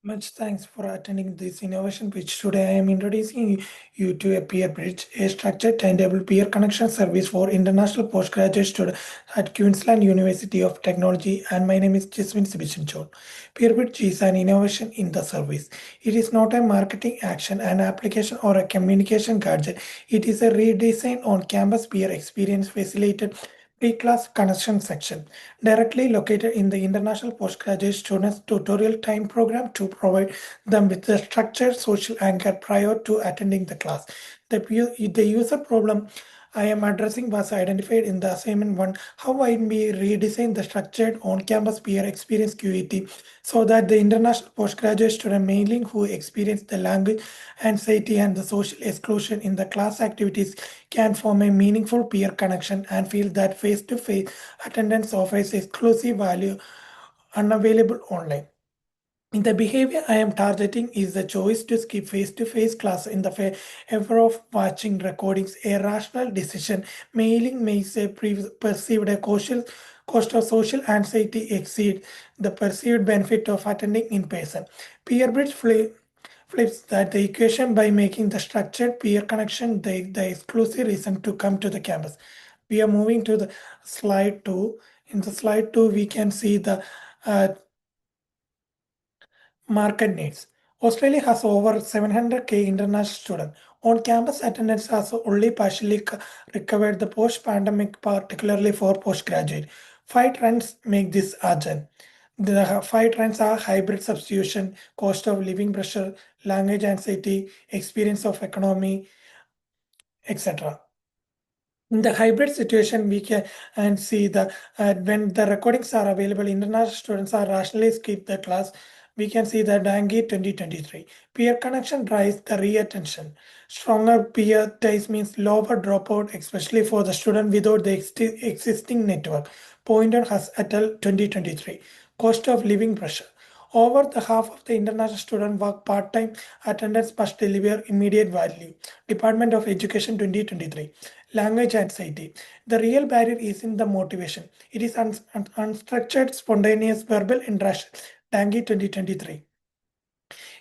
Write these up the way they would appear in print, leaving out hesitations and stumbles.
Much thanks for attending this innovation pitch. Today I am introducing you to a peer bridge, a structured timetable peer connection service for international postgraduate students at Queensland University of Technology. And my name is Jasmine Sibichinchol. Peer bridge is an innovation in the service. It is not a marketing action, an application, or a communication gadget. It is a redesign on campus peer experience facilitated pre-class connection section, directly located in the International Postgraduate Students Tutorial Time Program to provide them with the structured social anchor prior to attending the class. The user problem I am addressing was identified in the assignment one, how I may redesign the structured on-campus peer experience QET so that the international postgraduate student mainly who experience the language anxiety and the social exclusion in the class activities can form a meaningful peer connection and feel that face-to-face attendance offers exclusive value unavailable online. The behavior I am targeting is the choice to skip face-to-face class in the favor of watching recordings. A rational decision. Mailing makes a perceived a cost of social anxiety exceed the perceived benefit of attending in person. Peer bridge flips that the equation by making the structured peer connection the exclusive reason to come to the campus. We are moving to the slide 2. In the slide 2, we can see the uh, market needs. Australia has over 700k international students. On-campus attendance has only partially recovered the post-pandemic, particularly for postgraduate. Five trends make this urgent. The five trends are hybrid substitution, cost of living pressure, language anxiety, experience of economy, etc. In the hybrid situation, we can and see the when the recordings are available, international students are rationally skip the class. We can see the Dangi 2023. Peer connection drives the reattention. Stronger peer ties means lower dropout, especially for the student without the existing network. Pointer has et al. 2023. Cost of living pressure. Over the half of the international student work part-time attendance must deliver immediate value. Department of Education 2023. Language anxiety. The real barrier is in the motivation. It is unstructured, spontaneous verbal interaction. Tangi 2023.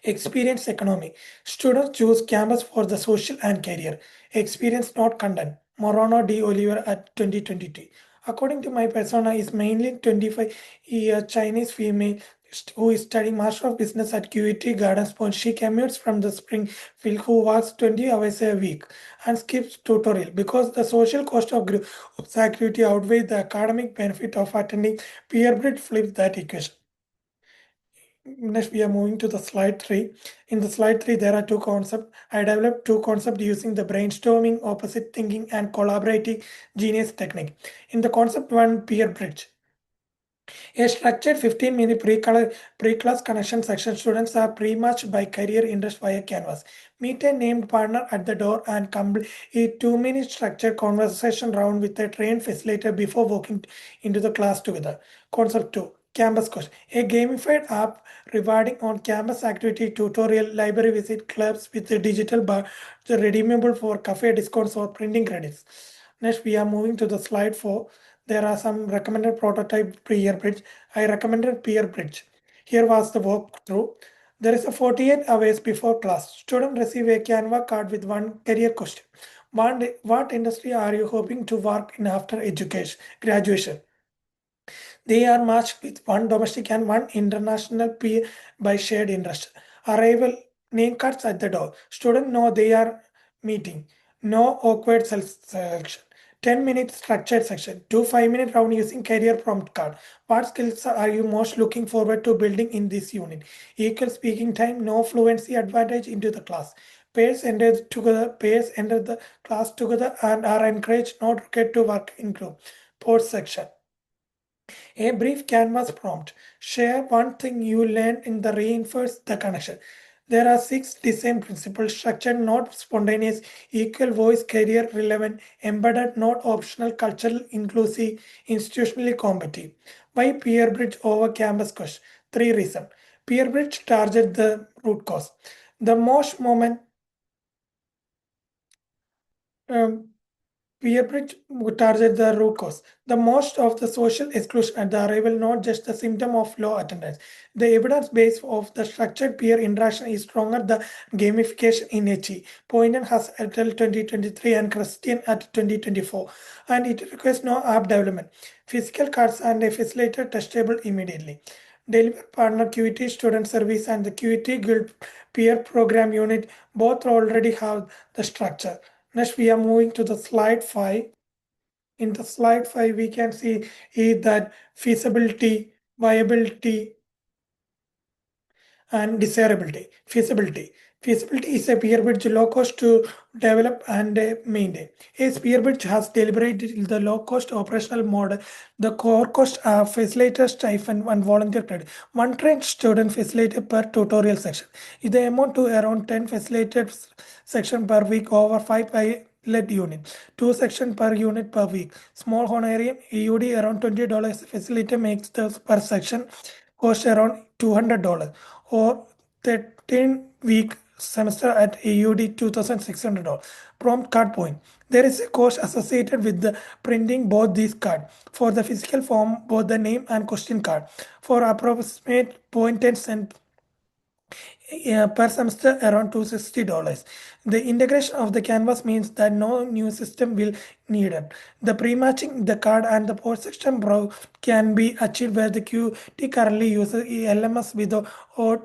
Experience economy. Students choose campus for the social and career. Experience not content. Morano D. Oliver at 2022. According to my persona, is mainly 25-year Chinese female who is studying Master of Business at QET Gardens Point. She commutes from the Springfield who works 20 hours a week and skips tutorial because the social cost of group activity outweighs the academic benefit of attending. Peer grid flips that equation. Next, we are moving to the slide 3. In the slide 3, there are two concepts. I developed two concepts using the brainstorming, opposite thinking, and collaborative genius technique. In the concept 1, peer bridge. A structured 15-minute pre-class connection section, students are pre-matched by career interest via Canvas. Meet a named partner at the door and complete a 2-minute structured conversation round with a trained facilitator before walking into the class together. Concept 2. Campus Coach, a gamified app rewarding on-campus activity, tutorial, library visit, clubs with a digital bar redeemable for cafe discounts or printing credits. Next, we are moving to the slide 4. There are some recommended prototype peer bridge. I recommended peer bridge. Here was the walkthrough. There is a 48 hours before class. Student receive a Canva card with one career question. What industry are you hoping to work in after education graduation? They are matched with one domestic and one international peer by shared interest. Arrival name cards at the door. Students know they are meeting. No awkward selection. 10-minute structured section. 2 5-minute round using career prompt card. What skills are you most looking forward to building in this unit? Equal speaking time, no fluency advantage into the class. Pairs enter the class together and are encouraged not required to work in group. Post section. A brief canvas prompt. Share one thing you learned in the reinforce the connection. There are 6 design principles: structured, not spontaneous, equal voice, career relevant, embedded, not optional, cultural, inclusive, institutionally competitive. Why peer bridge over campus question? 3 reasons. Peer bridge target the root cause. The most moment um, Peer bridge would target the root cause. The most of the social exclusion at the arrival, not just the symptom of low attendance. The evidence base of the structured peer interaction is stronger than gamification in HE. Pointen has at 2023 and Christian at 2024, and it requires no app development. Physical cards and a facilitator testable immediately. Deliver partner QET student service and the QET Guild peer program unit both already have the structure. Next, we are moving to the slide 5. In the slide 5, we can see that feasibility, viability, and desirability. Feasibility. Feasibility is a peer bridge low cost to develop and maintain. A peer bridge has deliberated the low cost operational model. The core cost are facilitator stipend and volunteer credit. One trained student facilitator per tutorial section. If they amount to around 10 facilitated section per week over 5 pilot unit. 2 section per unit per week. Small honorarium EUD around $20. Facilitator makes the per section cost around $200 or 13-week semester at AUD $2,600. Prompt card point. There is a cost associated with the printing both these cards. For the physical form, both the name and question card. For approximate 0.10 per semester around $260. The integration of the canvas means that no new system will needed. The pre-matching the card and the post section can be achieved where the QT currently uses LMS without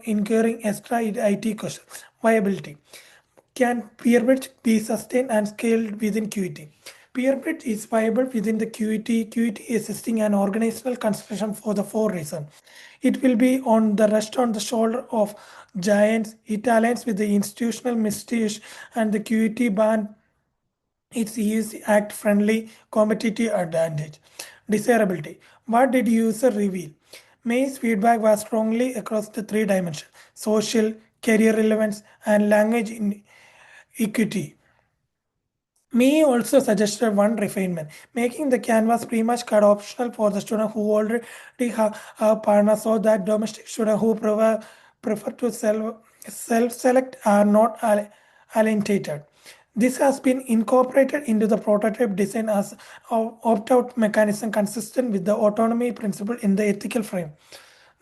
incurring extra IT costs. Viability. Can peer-bridge be sustained and scaled within QET? Peer-bridge is viable within the QET. QET is assisting an organizational construction for the four reasons. It will be on the rest on the shoulder of giants. It aligns with the institutional mystique and the QET band. It's easy, act friendly, competitive advantage. Desirability. What did user reveal? May's feedback was strongly across the three dimensions: social, career relevance, and language in equity. May also suggested one refinement, making the canvas pretty much cut optional for the student who already have a partner so that domestic students who prefer to self-select are not alienated. This has been incorporated into the prototype design as opt-out mechanism consistent with the autonomy principle in the ethical frame.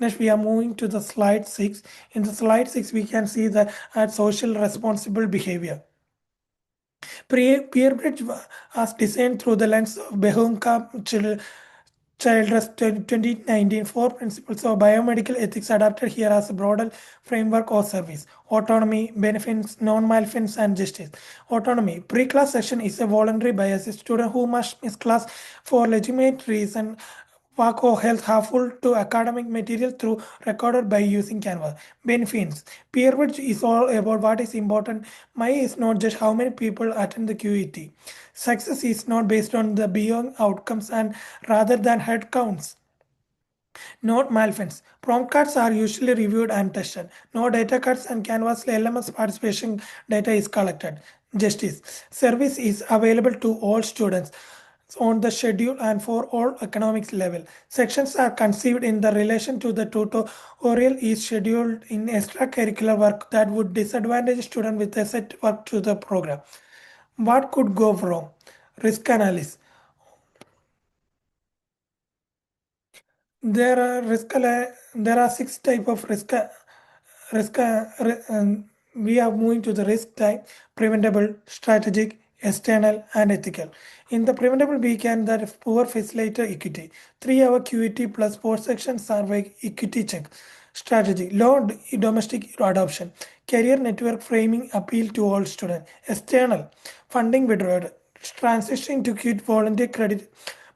Next, we are moving to the slide 6. In the slide 6, we can see the social responsible behavior. Peerbridge was designed through the lens of Behunka Childress 2019 four principles of biomedical ethics adapted here as a broader framework or service. Autonomy, benefits, non-malfeasance, and justice. Autonomy. Pre-class session is a voluntary bias. A student who must miss class for legitimate reason work or health harmful to academic material through recorded by using Canva. Benefits. Peerage is all about what is important. My is not just how many people attend the QET. Success is not based on the beyond outcomes and rather than head counts. Note malfeasance. Prompt cards are usually reviewed and tested. No data cards and Canvas LMS participation data is collected. Justice. Service is available to all students on the schedule and for all economics level. Sections are conceived in the relation to the tutorial is scheduled in extracurricular work that would disadvantage student with a set work to the program. What could go wrong? Risk analysis. There are six type of risk. We are moving to the risk type: preventable, strategic, external, and ethical. In the preventable, we can that poor facilitator equity. 3 hour QET plus 4 section survey equity check. Strategy: low domestic adoption. Career network framing appeal to all students. External funding withdrawal. Transitioning to quit volunteer credit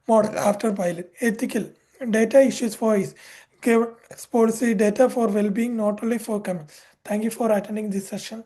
model after pilot. Ethical data issues for is governance policy data for well-being, not only for coming. Thank you for attending this session.